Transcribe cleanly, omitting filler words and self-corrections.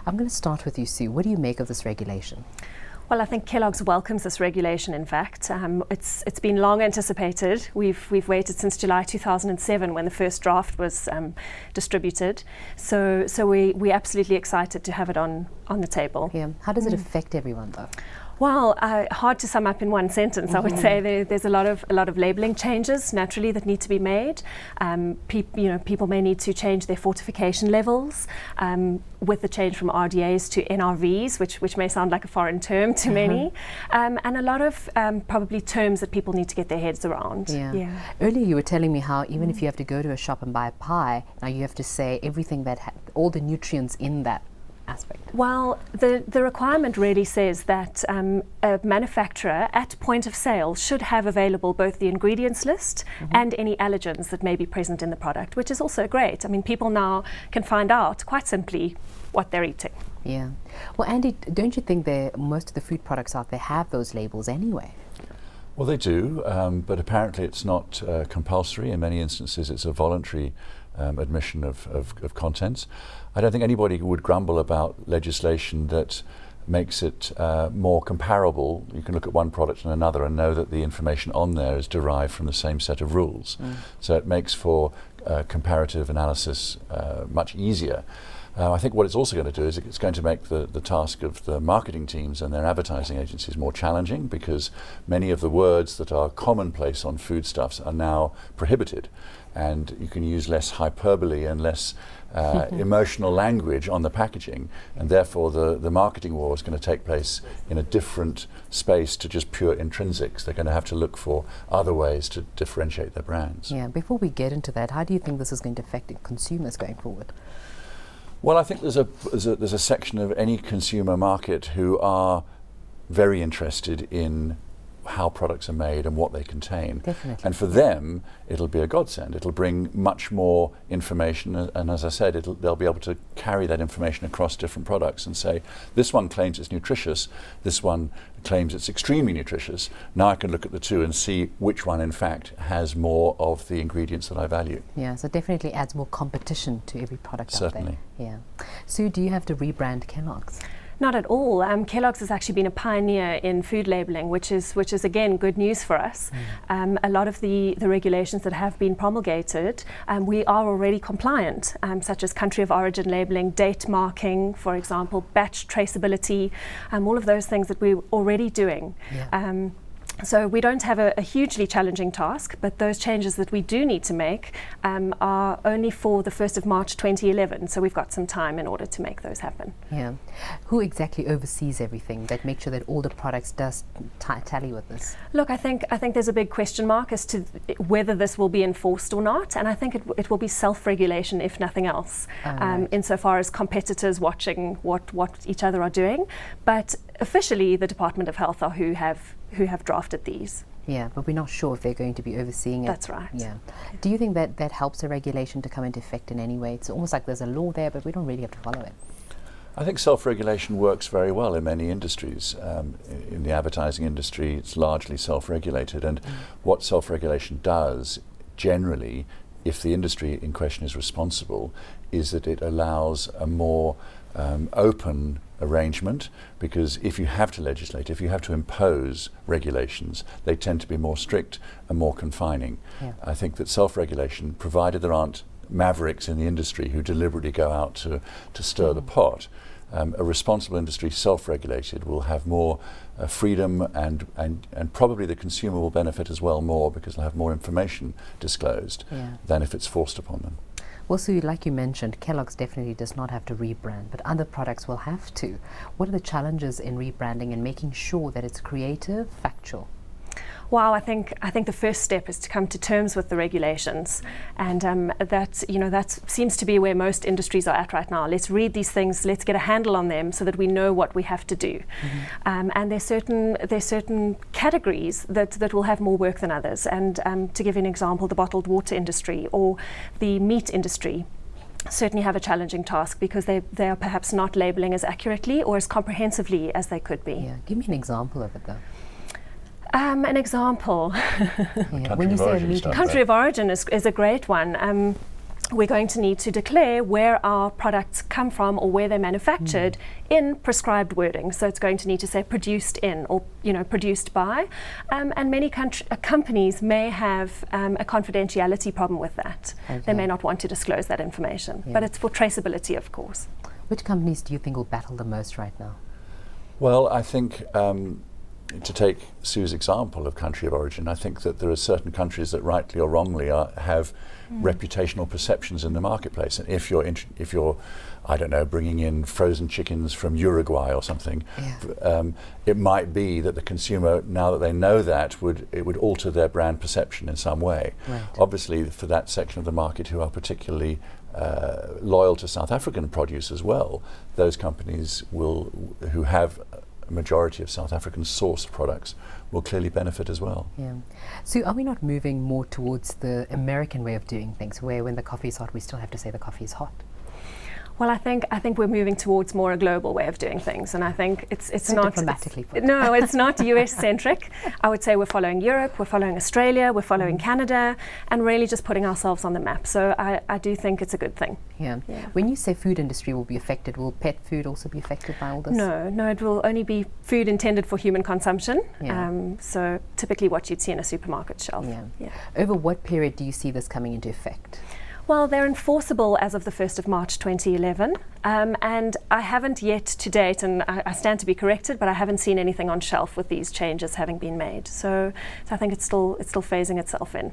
I'm going to start with you, Sue. What do you make of this regulation? Well, I think Kellogg's welcomes this regulation, in fact. It's been long anticipated. We've waited since July 2007 when the first draft was distributed. So we're absolutely excited to have it on the table. Yeah. How does it affect everyone, though? Well, hard to sum up in one sentence. I would say there's a lot of labelling changes naturally that need to be made. People may need to change their fortification levels with the change from RDAs to NRVs, which may sound like a foreign term to many, and a lot of probably terms that people need to get their heads around. Yeah. Earlier you were telling me how even if you have to go to a shop and buy a pie, now you have to say everything that all the nutrients in that aspect. Well, the requirement really says that a manufacturer at point of sale should have available both the ingredients list and any allergens that may be present in the product, which is also great. I mean, people now can find out quite simply what they're eating. Yeah. Well, Andy, don't you think most of the food products out there have those labels anyway? Well, they do, but apparently it's not compulsory. In many instances, it's a voluntary admission of contents. I don't think anybody would grumble about legislation that makes it more comparable. You can look at one product and another and know that the information on there is derived from the same set of rules. So it makes for comparative analysis much easier. I think what it's also going to do is it's going to make the task of the marketing teams and their advertising agencies more challenging, because many of the words that are commonplace on foodstuffs are now prohibited, and you can use less hyperbole and less emotional language on the packaging, and therefore the marketing war is going to take place in a different space to just pure intrinsics. They're going to have to look for other ways to differentiate their brands. Yeah, before we get into that, how do you think this is going to affect consumers going forward? Well, I think there's a section of any consumer market who are very interested in how products are made and what they contain. Definitely. And for them, it'll be a godsend. It'll bring much more information, and as I said, they'll be able to carry that information across different products and say, this one claims it's nutritious, this one claims it's extremely nutritious. Now I can look at the two and see which one in fact has more of the ingredients that I value. Yeah, so it definitely adds more competition to every product out there. Certainly. Yeah. Sue, do you have to rebrand Kellogg's? Not at all. Kellogg's has actually been a pioneer in food labelling, which is again good news for us. A lot of the regulations that have been promulgated, we are already compliant, such as country of origin labelling, date marking, for example, batch traceability, all of those things that we're already doing. Yeah. So we don't have a hugely challenging task, but those changes that we do need to make are only for the 1st of March 2011, so we've got some time in order to make those happen. Yeah. Who exactly oversees everything that makes sure that all the products does tally with this? Look, I think there's a big question mark as to whether this will be enforced or not, and I think it will be self-regulation if nothing else, right. Insofar as competitors watching what each other are doing. But officially, the Department of Health are who have drafted these. Yeah, but we're not sure if they're going to be overseeing it. That's right. Yeah. Do you think that helps a regulation to come into effect in any way? It's almost like there's a law there, but we don't really have to follow it. I think self-regulation works very well in many industries. In the advertising industry, it's largely self-regulated, and what self-regulation does generally, if the industry in question is responsible, is that it allows a more open arrangement, because if you have to legislate, if you have to impose regulations, they tend to be more strict and more confining. Yeah. I think that self-regulation, provided there aren't mavericks in the industry who deliberately go out to stir the pot, a responsible industry, self-regulated, will have more freedom, and probably the consumer will benefit as well more, because they'll have more information disclosed than if it's forced upon them. Well, Sue, like you mentioned, Kellogg's definitely does not have to rebrand, but other products will have to. What are the challenges in rebranding and making sure that it's creative, factual? Well, I think the first step is to come to terms with the regulations, and that seems to be where most industries are at right now. Let's read these things, let's get a handle on them, so that we know what we have to do. And there's certain categories that will have more work than others. And to give you an example, the bottled water industry or the meat industry certainly have a challenging task, because they are perhaps not labelling as accurately or as comprehensively as they could be. Yeah, give me an example of it though. An example. When you say meat, country of origin is a great one. we're going to need to declare where our products come from or where they're manufactured in prescribed wording. So it's going to need to say produced in or produced by. And many companies may have a confidentiality problem with that. Okay. They may not want to disclose that information, but it's for traceability, of course. Which companies do you think will battle the most right now? Well, I think to take Sue's example of country of origin, I think that there are certain countries that rightly or wrongly have reputational perceptions in the marketplace. And if you're, I don't know, bringing in frozen chickens from Uruguay or something, it might be that the consumer, now that they know that, it would alter their brand perception in some way. Right. Obviously, for that section of the market who are particularly loyal to South African produce as well, those companies who have a majority of South African sourced products will clearly benefit as well. Yeah. So are we not moving more towards the American way of doing things, where when the coffee is hot, we still have to say the coffee is hot? Well, I think we're moving towards more a global way of doing things, and I think it's so not diplomatically put. No, it's not US centric. I would say we're following Europe, we're following Australia, we're following Canada, and really just putting ourselves on the map. So I do think it's a good thing. Yeah. When you say food industry will be affected, will pet food also be affected by all this? No, it will only be food intended for human consumption. Yeah. So typically what you'd see in a supermarket shelf. Yeah. Over what period do you see this coming into effect? Well, they're enforceable as of the 1st of March 2011, and I haven't yet to date, and I stand to be corrected, but I haven't seen anything on shelf with these changes having been made. So I think it's still phasing itself in.